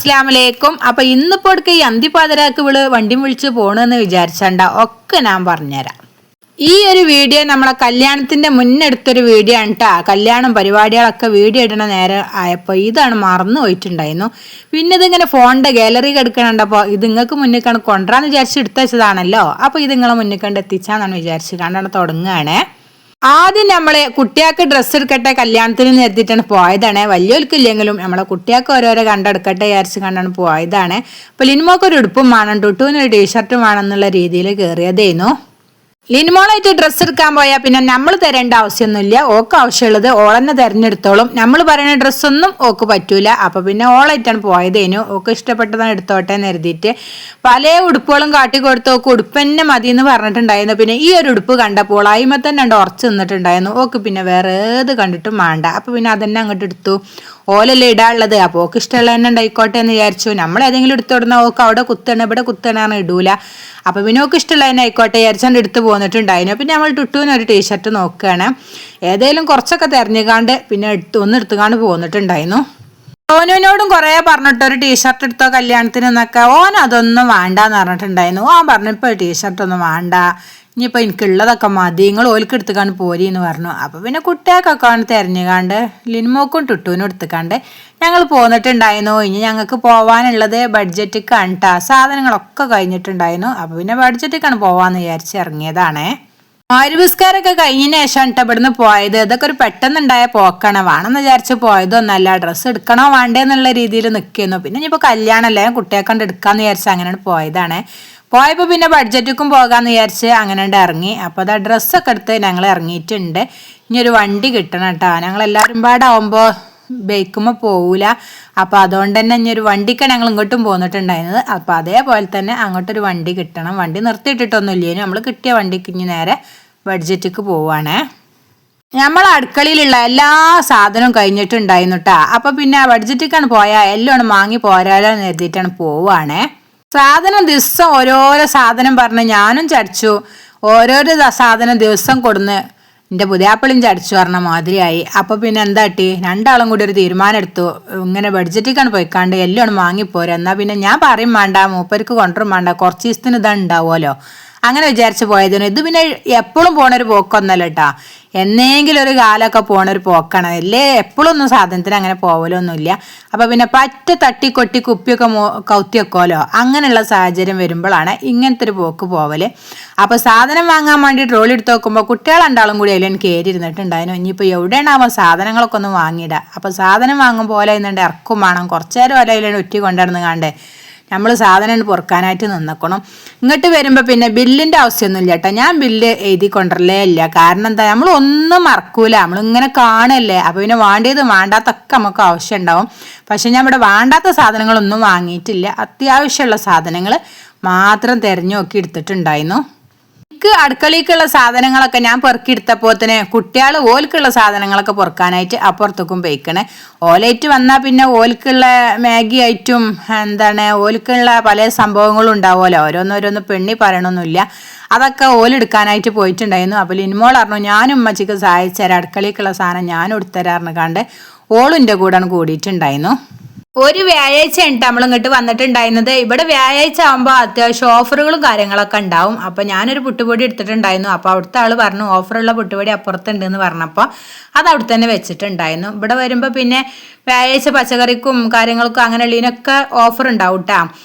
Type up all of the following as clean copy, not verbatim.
അസ്സലാമലൈക്കും. അപ്പൊ ഇന്നിപ്പോ ഈ അന്തിപ്പാതിരാക്ക് വണ്ടി വിളിച്ച് പോണെന്ന് വിചാരിച്ചണ്ട ഒക്കെ ഞാൻ പറഞ്ഞുതരാം. ഈ ഒരു വീഡിയോ നമ്മളെ കല്യാണത്തിന്റെ മുന്നെടുത്തൊരു വീഡിയോ ആണ് കേട്ടാ. കല്യാണം പരിപാടികളൊക്കെ വീഡിയോ ഇടണ നേരം ആയപ്പോൾ ഇതാണ് മറന്നു പോയിട്ടുണ്ടായിരുന്നു. പിന്നെ ഇതിങ്ങനെ ഫോണിന്റെ ഗാലറി കിടക്കണുണ്ടപ്പോൾ ഇത് നിങ്ങൾക്ക് മുന്നിൽ കണ്ട് കൊണ്ടുവരാന്ന് വിചാരിച്ച് എടുത്തു വെച്ചതാണല്ലോ. അപ്പൊ ഇത് നിങ്ങളെ മുന്നിൽ കണ്ട് എത്തിച്ചാന്നാണ് വിചാരിച്ച് കണ്ടാണ് തുടങ്ങുകയാണേ. ആദ്യം നമ്മളെ കുട്ടിയാൾക്ക് ഡ്രസ്സ് എടുക്കട്ടെ കല്യാണത്തിന് നിർത്തിയിട്ടാണ് പോയതാണ്. വലിയവർക്കില്ലെങ്കിലും നമ്മളെ കുട്ടിയാൾക്ക് ഓരോരോ കണ്ടെടുക്കട്ടെ വിചാരിച്ച് കണ്ടാണ് പോയതാണ്. അപ്പൊ ലിനിമോക്ക് ഒരു ഉടുപ്പും വേണം, ടുട്ടുവിനൊരു ടീഷർട്ടും വേണം എന്നുള്ള രീതിയിൽ കയറിയതേനു. ലിനിമോളായിട്ട് ഡ്രസ്സ് എടുക്കാൻ പോയാൽ പിന്നെ നമ്മൾ തരേണ്ട ആവശ്യമൊന്നുമില്ല. ഓക്ക് ആവശ്യമുള്ളത് ഓളെന്നെ തിരഞ്ഞെടുത്തോളും. നമ്മൾ പറയുന്ന ഡ്രസ്സൊന്നും ഓക്ക് പറ്റൂല. അപ്പൊ പിന്നെ ഓളായിട്ടാണ് പോയതേനു. ഓക്ക് ഇഷ്ടപ്പെട്ടതാണ് എടുത്തോട്ടെ എന്ന് കരുതിയിട്ട് പല ഉടുപ്പുകളും കാട്ടി കൊടുത്ത് ഓക്ക് ഉടുപ്പ് തന്നെ മതി എന്ന് പറഞ്ഞിട്ടുണ്ടായിരുന്നു. പിന്നെ ഈ ഒരു ഉടുപ്പ് കണ്ടപ്പോൾ ആയിമ തന്നെ ഉറച്ചു നിന്നിട്ടുണ്ടായിരുന്നു. ഓക്ക് പിന്നെ വേറെ ഏത് കണ്ടിട്ടും വേണ്ട. അപ്പൊ പിന്നെ അതന്നെ അങ്ങോട്ട് എടുത്തു. ഓലല്ലേ ഇടാനുള്ളത്, അപ്പോൾ ഓക്ക് ഇഷ്ടമുള്ള തന്നെ ഉണ്ടായിക്കോട്ടെ എന്ന് വിചാരിച്ചു. നമ്മൾ ഏതെങ്കിലും എടുത്തു കൊടുന്നാൽ ഓക്ക് അവിടെ കുത്തണ ഇവിടെ കുത്തണാണ് ഇടൂല. അപ്പൊ പിന്നെ ഓക്ക് ഇഷ്ടമുള്ള തന്നെ ആയിക്കോട്ടെ വിചാരിച്ചാണ്ട് എടുത്ത് പോന്നിട്ടുണ്ടായിരുന്നു. പിന്നെ നമ്മൾ ടുട്ടുവിന് ഒരു ടീഷർട്ട് നോക്കുകയാണ്. ഏതെങ്കിലും കുറച്ചൊക്കെ തെരഞ്ഞുകാണ്ട് പിന്നെ എടുത്തുകാണ്ട് പോന്നിട്ടുണ്ടായിരുന്നു. ഓനോടും കുറെ പറഞ്ഞിട്ട് ഒരു ടീഷർട്ട് എടുത്തോ കല്യാണത്തിന് എന്നൊക്കെ. ഓൻ അതൊന്നും വേണ്ടാന്ന് പറഞ്ഞിട്ടുണ്ടായിരുന്നു. ഓൻ പറഞ്ഞു ഇപ്പൊ ടീഷർട്ടൊന്നും വേണ്ട, ഇനിയിപ്പോൾ എനിക്കുള്ളതൊക്കെ മതി, നിങ്ങൾ ഓൽക്ക് എടുത്തുകാണ്ട് പോരി എന്ന് പറഞ്ഞു. അപ്പോൾ പിന്നെ കുട്ടികൾക്കൊക്കെ തിരഞ്ഞുകാണ്ട് ലിനിമോക്കും ടുട്ടുവിനും എടുത്തുകാണ്ട് ഞങ്ങൾ പോന്നിട്ടുണ്ടായിരുന്നു. ഇനി ഞങ്ങൾക്ക് പോകാനുള്ളത് ബഡ്ജറ്റിക്കാണ് കേട്ടോ. സാധനങ്ങളൊക്കെ കഴിഞ്ഞിട്ടുണ്ടായിരുന്നു. അപ്പോൾ പിന്നെ ബഡ്ജറ്റിക്കാണ് പോവാന്ന് വിചാരിച്ച് ഇറങ്ങിയതാണേ. മാരുപുസ്കാരൊക്കെ കഴിഞ്ഞതിന് ശേഷം കേട്ടോ ഇവിടുന്ന് പോയത്. ഇതൊക്കെ ഒരു പെട്ടെന്നുണ്ടായ പോക്കാണ്. വേണമെന്ന് വിചാരിച്ച് പോയതൊന്നല്ല. ഡ്രസ്സ് എടുക്കണോ വേണ്ടേ എന്നുള്ള രീതിയിൽ നിൽക്കുന്നു. പിന്നെ ഇനിയിപ്പോൾ കല്യാണമല്ലേ കുട്ടിയെ കണ്ട് എടുക്കാന്ന് വിചാരിച്ച് അങ്ങനെയാണ് പോയതാണ്. പോയപ്പോൾ പിന്നെ ബഡ്ജറ്റിക്കും പോകാമെന്ന് വിചാരിച്ച് അങ്ങനെ ഇറങ്ങി. അപ്പോൾ അത് ഡ്രസ്സൊക്കെ എടുത്ത് ഞങ്ങൾ ഇറങ്ങിയിട്ടുണ്ട്. ഇനി ഒരു വണ്ടി കിട്ടണം കേട്ടോ. ഞങ്ങളെല്ലാവരും പാടാവുമ്പോൾ ബൈക്കുമ്പോൾ പോവില്ല. അപ്പോൾ അതുകൊണ്ട് തന്നെ ഇനി ഒരു വണ്ടിക്കാണ് ഞങ്ങൾ ഇങ്ങോട്ടും പോന്നിട്ടുണ്ടായിരുന്നത്. അപ്പോൾ അതേപോലെ തന്നെ അങ്ങോട്ടൊരു വണ്ടി കിട്ടണം. വണ്ടി നിർത്തിയിട്ടിട്ടൊന്നും ഇല്ലേനു. നമ്മൾ കിട്ടിയ വണ്ടിക്ക് ഇനി നേരെ ബഡ്ജറ്റിക്ക് പോവാണേ. നമ്മൾ അടുക്കളയിലുള്ള എല്ലാ സാധനവും കഴിഞ്ഞിട്ടുണ്ടായിരുന്നു കേട്ടോ. അപ്പോൾ പിന്നെ ബഡ്ജറ്റിക്കാണ് പോയാൽ എല്ലാം വാങ്ങി പോരാലോ എന്ന് കരുതിയിട്ടാണ് പോവുകയാണേ. സാധനം ദിവസം ഓരോരോ സാധനം പറഞ്ഞ് ഞാനും ചടിച്ചു. ഓരോരോ സാധനം ദിവസം കൊടുന്ന് എൻ്റെ പുതിയാപ്പിളിയും ചടിച്ചു പറഞ്ഞ മാതിരിയായി. അപ്പോൾ പിന്നെ എന്താട്ടി രണ്ടാളും കൂടി ഒരു തീരുമാനം എടുത്തു. ഇങ്ങനെ ബഡ്ജറ്റിക്കാണ് പോയിക്കാണ്ട് എല്ലാം വാങ്ങിപ്പോരാ. എന്നാൽ പിന്നെ ഞാൻ പറയും വേണ്ട, മൂപ്പർക്ക് കൊണ്ടുവരും വേണ്ട, കുറച്ച് ദിവസത്തിന് ഇതാ ഉണ്ടാവുമല്ലോ അങ്ങനെ വിചാരിച്ച് പോയതിന്. ഇത് പിന്നെ എപ്പോഴും പോണൊരു പോക്കൊന്നല്ല കേട്ടോ. എന്നെങ്കിലും ഒരു കാലമൊക്കെ പോണൊരു പോക്കാണ്. അല്ലേ എപ്പോഴും ഒന്നും സാധനത്തിന് അങ്ങനെ പോവലൊന്നുമില്ല. അപ്പോൾ പിന്നെ പറ്റ തട്ടി കൊട്ടി കുപ്പിയൊക്കെ കൗത്തി വെക്കുമല്ലോ, അങ്ങനെയുള്ള സാഹചര്യം വരുമ്പോഴാണ് ഇങ്ങനത്തെ ഒരു പോക്ക് പോവല്. അപ്പോൾ സാധനം വാങ്ങാൻ വേണ്ടി ട്രോളി എടുത്ത് നോക്കുമ്പോൾ കുട്ടികളെണ്ടാളും കൂടി അതിൽ എനിക്ക് കയറിയിരുന്നിട്ടുണ്ടായിരുന്നു. ഇനിയിപ്പോൾ എവിടെയാണാവുമ്പോൾ സാധനങ്ങളൊക്കെ ഒന്ന് വാങ്ങിയിടുക. അപ്പോൾ സാധനം വാങ്ങുമ്പോൾ പോലെ ഇന്നുണ്ട് ഇറക്കും വേണം. കുറച്ച് നേരം അതിൽ ഒറ്റി കൊണ്ടുവന്ന് കണ്ടേ നമ്മൾ സാധനം പൊറുക്കാനായിട്ട് നിന്നക്കണം. ഇങ്ങോട്ട് വരുമ്പോൾ പിന്നെ ബില്ലിൻ്റെ ആവശ്യമൊന്നുമില്ല കേട്ടോ. ഞാൻ ബില്ല് എഴുതി കൊണ്ടുവരലേ ഇല്ല. കാരണം എന്താ, നമ്മൾ ഒന്നും മറക്കൂല, നമ്മളിങ്ങനെ കാണല്ലേ. അപ്പോൾ പിന്നെ വേണ്ടിയത് വേണ്ടാത്തൊക്കെ നമുക്ക് ആവശ്യം ഉണ്ടാവും. പക്ഷെ ഞാൻ ഇവിടെ വേണ്ടാത്ത സാധനങ്ങളൊന്നും വാങ്ങിയിട്ടില്ല. അത്യാവശ്യമുള്ള സാധനങ്ങൾ മാത്രം തിരഞ്ഞു നോക്കി എടുത്തിട്ടുണ്ടായിരുന്നു. അടുക്കളയ്ക്കുള്ള സാധനങ്ങളൊക്കെ ഞാൻ പെറുക്കിയെടുത്തപ്പോൾ തന്നെ കുട്ടികൾ ഓൽക്കുള്ള സാധനങ്ങളൊക്കെ പൊറുക്കാനായിട്ട് അപ്പുറത്തേക്കും പോയിക്കണേ. ഓലായിട്ട് വന്നാൽ പിന്നെ ഓൽക്കുള്ള മാഗി ആയിട്ടും ഓൽക്കുള്ള പല സംഭവങ്ങളും ഉണ്ടാവുമല്ലോ. ഓരോന്നോരോന്ന് പെണ്ണി പറയണമൊന്നുമില്ല. അതൊക്കെ ഓലെടുക്കാനായിട്ട് പോയിട്ടുണ്ടായിരുന്നു. അപ്പോൾ ലിനിമോൾ പറഞ്ഞു ഞാനും ഉമ്മച്ചിക്ക് സഹായിച്ചുതരാം, അടുക്കളയ്ക്കുള്ള സാധനം ഞാനും എടുത്തുതരാറിന് കണ്ട് ഓളിൻ്റെ കൂടെ കൂടിയിട്ടുണ്ടായിരുന്നു. ഒരു വ്യാഴാഴ്ച ഉണ്ട് നമ്മൾ ഇങ്ങോട്ട് വന്നിട്ടുണ്ടായിരുന്നത്. ഇവിടെ വ്യാഴാഴ്ച ആകുമ്പോൾ അത്യാവശ്യം ഓഫറുകളും കാര്യങ്ങളൊക്കെ ഉണ്ടാവും. അപ്പോൾ ഞാനൊരു പുട്ടുപൊടി എടുത്തിട്ടുണ്ടായിരുന്നു. അപ്പോൾ അവിടുത്തെ ആൾ പറഞ്ഞു ഓഫറുള്ള പുട്ടുപൊടി അപ്പുറത്തുണ്ടെന്ന് പറഞ്ഞപ്പോൾ അത് അവിടെ തന്നെ വെച്ചിട്ടുണ്ടായിരുന്നു. ഇവിടെ വരുമ്പോൾ പിന്നെ വ്യാഴാഴ്ച പച്ചക്കറിക്കും കാര്യങ്ങൾക്കും അങ്ങനെയുള്ളതിനൊക്കെ ഓഫർ ഉണ്ടാവും കേട്ടോ.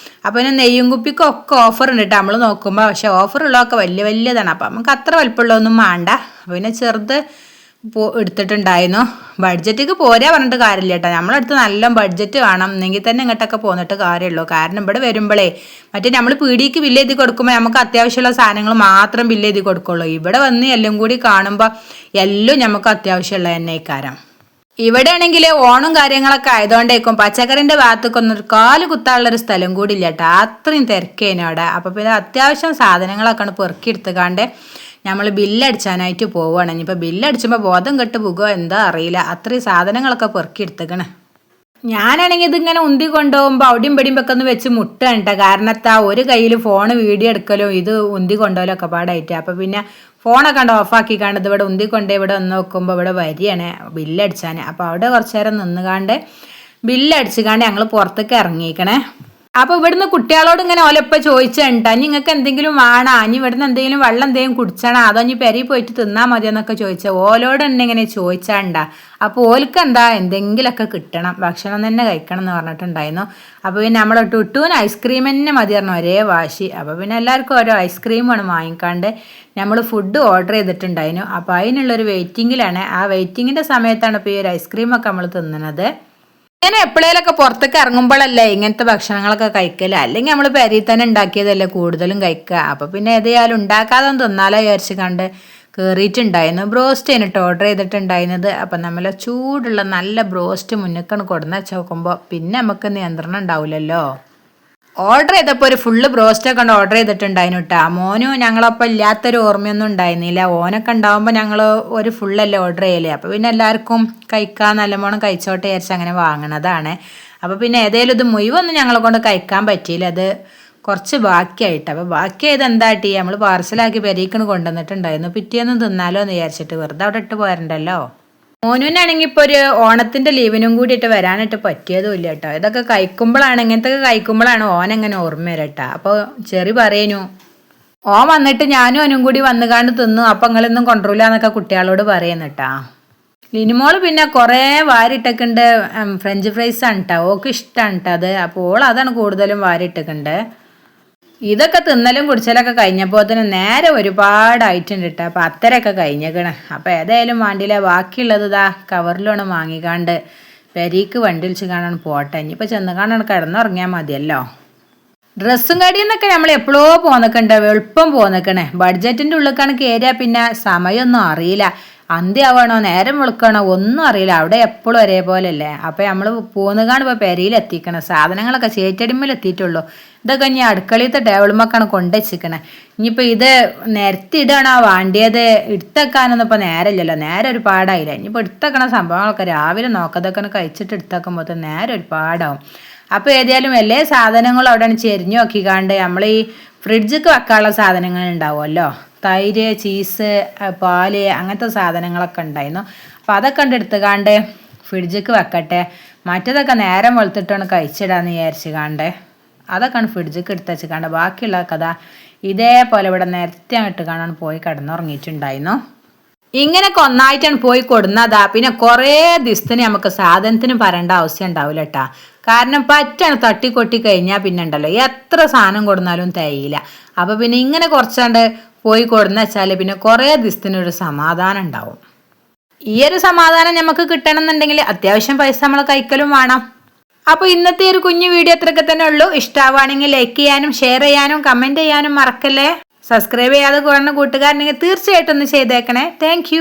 അപ്പോൾ പിന്നെ നെയ്യും കുപ്പിക്കും ഒക്കെ ഓഫർ ഉണ്ട് കേട്ടോ നമ്മൾ നോക്കുമ്പോൾ. പക്ഷേ ഓഫറുള്ളതൊക്കെ വലിയ വലിയതാണ്. അപ്പം നമുക്ക് അത്ര വലിപ്പമുള്ളതൊന്നും വേണ്ട. അപ്പോൾ പിന്നെ ചെറുത് എടുത്തിട്ടുണ്ടായിരുന്നു. ബഡ്ജറ്റിക്ക് പോരാ പറഞ്ഞിട്ട് കാര്യമില്ല കേട്ടോ. നമ്മളടുത്ത് നല്ല ബഡ്ജറ്റ് വേണം, എന്നെങ്കിൽ തന്നെ ഇങ്ങോട്ടൊക്കെ പോന്നിട്ട് കാര്യമുള്ളൂ. കാരണം ഇവിടെ വരുമ്പോഴേ മറ്റേ നമ്മൾ പീടിക്ക് ബില്ല് എഴുതി കൊടുക്കുമ്പോൾ നമുക്ക് അത്യാവശ്യമുള്ള സാധനങ്ങൾ മാത്രം ബില്ല് എഴുതി കൊടുക്കുള്ളൂ. ഇവിടെ വന്ന് എല്ലാം കൂടി കാണുമ്പോൾ എല്ലാം നമുക്ക് അത്യാവശ്യമുള്ള തന്നെ കാരണം. ഇവിടെ ആണെങ്കിൽ ഓണം കാര്യങ്ങളൊക്കെ ആയതുകൊണ്ടേക്കും പച്ചക്കറിൻ്റെ ഭാഗത്തേക്കൊന്നും ഒരു കാല് കുത്താനുള്ളൊരു സ്ഥലം കൂടി ഇല്ല കേട്ടോ. അത്രയും തിരക്കേനു അവിടെ. അപ്പോൾ പിന്നെ അത്യാവശ്യം സാധനങ്ങളൊക്കെയാണ് പെറുക്കിയെടുത്തുകാണ്ട് നമ്മൾ ബില്ലടിച്ചാനായിട്ട് പോവുകയാണ്. ഇനിയിപ്പോൾ ബില്ലടിച്ചുമ്പോൾ ബോധം കെട്ട് പോകുമോ എന്താ അറിയില്ല. അത്രയും സാധനങ്ങളൊക്കെ പെറുക്കിയെടുത്തേക്കണേ. ഞാനാണെങ്കിൽ ഇതിങ്ങനെ ഉന്തി കൊണ്ടുപോകുമ്പോൾ അവിടെയും പെടിയും വെക്കൊന്ന് വെച്ച് മുട്ടണ്ട. കാരണത്താ ഒരു കയ്യിൽ ഫോണ് വീഡിയോ എടുക്കലും ഇത് ഉന്തി കൊണ്ടുപോകലും ഒക്കെ പാടായിട്ട്. അപ്പോൾ പിന്നെ ഫോണൊക്കെ കണ്ട് ഓഫാക്കി കണ്ടത് ഇവിടെ ഉന്തി കൊണ്ടേ ഇവിടെ വന്ന് നോക്കുമ്പോൾ ഇവിടെ വരികയാണ് ബില്ലടിച്ചാൻ. അപ്പോൾ അവിടെ കുറച്ച് നേരം നിന്നുകാണ്ട് ബില്ലടിച്ചുകാണ്ട് ഞങ്ങൾ പുറത്തേക്ക് ഇറങ്ങിക്കണേ. അപ്പോൾ ഇവിടുന്ന് കുട്ടികളോട് ഇങ്ങനെ ഓലപ്പ ചോദിച്ചാ നിങ്ങൾക്ക് എന്തെങ്കിലും വേണോ, ഇനി ഇവിടുന്ന് എന്തെങ്കിലും വെള്ളം എന്തെങ്കിലും കുടിച്ചണോ, അതോ ഇനി പെരി പോയിട്ട് തിന്നാൽ മതിയെന്നൊക്കെ ചോദിച്ചാൽ ഓലോട് തന്നെ ഇങ്ങനെ ചോദിച്ചാണ്ടാ. അപ്പോൾ ഓൽക്ക് എന്താ എന്തെങ്കിലുമൊക്കെ കിട്ടണം, ഭക്ഷണം തന്നെ കഴിക്കണം എന്ന് പറഞ്ഞിട്ടുണ്ടായിരുന്നു. അപ്പോൾ പിന്നെ നമ്മളെ ടുട്ടൂന് ഐസ്ക്രീം തന്നെ മതി പറഞ്ഞു ഒരേ വാശി. അപ്പോൾ പിന്നെ എല്ലാവർക്കും ഓരോ ഐസ്ക്രീമാണ് വാങ്ങിക്കാണ്ട് നമ്മൾ ഫുഡ് ഓർഡർ ചെയ്തിട്ടുണ്ടായിരുന്നു. അപ്പോൾ അതിനുള്ളൊരു വെയിറ്റിങ്ങിലാണ്. ആ വെയിറ്റിങ്ങിൻ്റെ സമയത്താണ് ഇപ്പോൾ ഈ ഒരു ഐസ്ക്രീമൊക്കെ നമ്മൾ തിന്നുന്നത്. ഇങ്ങനെ എപ്പോഴേലൊക്കെ പുറത്തേക്ക് ഇറങ്ങുമ്പോഴല്ലേ ഇങ്ങനത്തെ ഭക്ഷണങ്ങളൊക്കെ കഴിക്കല്, അല്ലെങ്കിൽ നമ്മൾ പെരയിൽ തന്നെ ഉണ്ടാക്കിയതല്ലേ കൂടുതലും കഴിക്കുക. അപ്പോൾ പിന്നെ ഏതായാലും ഉണ്ടാക്കാതെ തിന്നാലോ വിചാരിച്ച് കണ്ട് കയറിയിട്ടുണ്ടായിരുന്നു. ബ്രോസ്റ്റ് ആയിട്ട് ഓർഡർ ചെയ്തിട്ടുണ്ടായിരുന്നത്. അപ്പം നമ്മൾ ചൂടുള്ള നല്ല ബ്രോസ്റ്റ് മുന്നിക്കാണ് കൊടുന്ന് വെച്ച് നോക്കുമ്പോൾ പിന്നെ നമുക്ക് നിയന്ത്രണം ഉണ്ടാവില്ലല്ലോ. ഓർഡർ ചെയ്തപ്പോൾ ഒരു ഫുള്ള് ബ്രോസ്റ്റൊക്കെ ഉണ്ട് ഓർഡർ ചെയ്തിട്ടുണ്ടായിരുന്നു കേട്ടോ. മോനും ഞങ്ങളപ്പോൾ ഇല്ലാത്തൊരു ഓർമ്മയൊന്നും ഉണ്ടായിരുന്നില്ല. ഓനൊക്കെ ഉണ്ടാകുമ്പോൾ ഞങ്ങൾ ഒരു ഫുള്ളല്ലേ ഓർഡർ ചെയ്യലേ. അപ്പോൾ പിന്നെ എല്ലാവർക്കും കഴിക്കാൻ നല്ലവണ്ണം കഴിച്ചോട്ടെ വിചാരിച്ച് അങ്ങനെ വാങ്ങണതാണ്. അപ്പോൾ പിന്നെ ഏതെങ്കിലും ഇത് മുഴുവൊന്നും ഞങ്ങളെ കൊണ്ട് കഴിക്കാൻ പറ്റിയില്ല, അത് കുറച്ച് ബാക്കിയായിട്ട്. അപ്പോൾ ബാക്കിയായത് എന്താട്ടി നമ്മൾ പാർസലാക്കി പെരീക്കണ് കൊണ്ടുവന്നിട്ടുണ്ടായിരുന്നു. പിറ്റേന്ന് തിന്നാലോ എന്ന് വിചാരിച്ചിട്ട്, വെറുതെ അവിടെ ഇട്ട് പോരണ്ടല്ലോ. മോനുവിനാണെങ്കിൽ ഇപ്പോൾ ഒരു ഓണത്തിൻ്റെ ലീവിനും കൂടിയിട്ട് വരാനായിട്ട് പറ്റിയതും ഇല്ല കേട്ടോ. ഇതൊക്കെ കഴിക്കുമ്പോഴാണ്, ഇങ്ങനത്തെ കഴിക്കുമ്പോഴാണ് ഓനെങ്ങനെ ഓർമ്മ വരട്ടാ. അപ്പോൾ ചെറി പറയുന്നു ഓൻ വന്നിട്ട് ഞാനും അവനും കൂടി വന്നുകാണ്ട് തിന്നു, അപ്പം നിങ്ങളൊന്നും കൊണ്ടുവരില്ല എന്നൊക്കെ കുട്ടികളോട് പറയുന്നുട്ടാ. ലിനിമോള് പിന്നെ കുറേ വാരിട്ടൊക്കെയുണ്ട്. ഫ്രഞ്ച് ഫ്രൈസ് ആണ് കേട്ടോ, ഓക്ക് ഇഷ്ടമാണ് കേട്ടോ അത്. അപ്പോൾ ഓൾ അതാണ് കൂടുതലും വാരിട്ടൊക്കെയുണ്ട്. ഇതൊക്കെ തിന്നലും കുടിച്ചലൊക്കെ കഴിഞ്ഞപ്പോൾ തന്നെ നേരെ ഒരുപാടായിട്ടുണ്ട് കേട്ടോ. അപ്പോൾ അത്തരൊക്കെ കഴിഞ്ഞേക്കണേ. അപ്പോൾ ഏതായാലും വണ്ടിയിലെ ബാക്കിയുള്ളത് ഇതാ കവറിലാണ് വാങ്ങിക്കാണ്ട് പെരീക്ക് വണ്ടി വിളിച്ച് കാണാൻ പോട്ടെ. ഇനിയിപ്പോൾ ചെന്ന് കാണാൻ കിടന്നുറങ്ങിയാൽ മതിയല്ലോ. ഡ്രസ്സും കടിയിൽ നിന്നൊക്കെ നമ്മൾ എപ്പോഴോ പോന്നിക്കണ്ടേ, എളുപ്പം പോന്നിക്കണേ. ബഡ്ജറ്റിൻ്റെ ഉള്ളിലേക്കാണ് കയറിയാൽ പിന്നെ സമയമൊന്നും അറിയില്ല, അന്ത്യമാവണോ നേരം വെളുക്കണോ ഒന്നും അറിയില്ല. അവിടെ എപ്പോഴും ഒരേപോലെ അല്ലേ. അപ്പോൾ നമ്മൾ പോന്നുകാണ് ഇപ്പോൾ പെരയിൽ എത്തിക്കണം. സാധനങ്ങളൊക്കെ ചേറ്റടിമ്മൽ എത്തിയിട്ടുള്ളൂ. ഇതൊക്കെ ഇനി അടുക്കളത്തെ ടേബിളുമൊക്കെയാണ് കൊണ്ടുവച്ചിക്കണേ. ഇനിയിപ്പോൾ ഇത് നിരത്തിയിടാണോ വേണ്ടിയത്, എടുത്തേക്കാനൊന്നും ഇപ്പോൾ നേരമില്ലല്ലോ, നേരെ ഒരു പാടായില്ല. ഇനിയിപ്പോൾ എടുത്തേക്കണ സംഭവങ്ങളൊക്കെ രാവിലെ നോക്കതൊക്കെ കഴിച്ചിട്ട് എടുത്തേക്കുമ്പോൾ നേരെ ഒരു പാടാവും. അപ്പോൾ ഏതായാലും എല്ലാ സാധനങ്ങളും അവിടെയാണ് ചെരിഞ്ഞു നോക്കിക്കാണ്ട് നമ്മൾ ഈ ഫ്രിഡ്ജിക്ക് വെക്കാനുള്ള സാധനങ്ങൾ ഉണ്ടാവുമല്ലോ, തൈര്, ചീസ്, പാല്, അങ്ങനത്തെ സാധനങ്ങളൊക്കെ ഉണ്ടായിരുന്നു. അപ്പോൾ അതൊക്കെ ഉണ്ട് എടുത്തുകാണ്ട് ഫ്രിഡ്ജിക്ക് വെക്കട്ടെ. മറ്റേതൊക്കെ നേരം വെളുത്തിട്ടാണ് കഴിച്ചിടാന്ന് വിചാരിച്ച് കാണ്ട് അതൊക്കെയാണ് ഫ്രിഡ്ജിക്ക് എടുത്ത് വെച്ച് കാണ്ട് ബാക്കിയുള്ള കഥ ഇതേപോലെ ഇവിടെ നേരത്തെ അങ്ങോട്ട് കാണാൻ പോയി കിടന്നുറങ്ങിയിട്ടുണ്ടായിരുന്നു. ഇങ്ങനെയൊക്കെ ഒന്നായിട്ടാണ് പോയി കൊടുന്നതാ. പിന്നെ കുറേ ദിവസത്തിന് നമുക്ക് സാധനത്തിന് പറയേണ്ട ആവശ്യം ഉണ്ടാവില്ല കേട്ടാ. കാരണം പറ്റാണ് തട്ടിക്കൊട്ടി കഴിഞ്ഞാൽ പിന്നെ ഉണ്ടല്ലോ എത്ര സാധനം കൊടുന്നാലും തികയില്ല. അപ്പോൾ പിന്നെ ഇങ്ങനെ കുറച്ചാണ്ട് പോയി കൊടുന്ന് വെച്ചാൽ പിന്നെ കുറേ ദിവസത്തിനൊരു സമാധാനം ഉണ്ടാവും. ഈ ഒരു സമാധാനം നമുക്ക് കിട്ടണമെന്നുണ്ടെങ്കിൽ അത്യാവശ്യം പൈസ നമ്മൾ കൈക്കലും വേണം. അപ്പോൾ ഇന്നത്തെ ഒരു കുഞ്ഞു വീഡിയോ അത്രയൊക്കെ തന്നെ ഉള്ളൂ. ഇഷ്ടമാവുകയാണെങ്കിൽ ലൈക്ക് ചെയ്യാനും ഷെയർ ചെയ്യാനും കമൻറ്റ് ചെയ്യാനും മറക്കല്ലേ. സബ്സ്ക്രൈബ് ചെയ്യാതെ കാണുന്ന കൂട്ടുകാരുണ്ടെങ്കിൽ തീർച്ചയായിട്ടും ഒന്ന് ചെയ്തേക്കണേ. താങ്ക്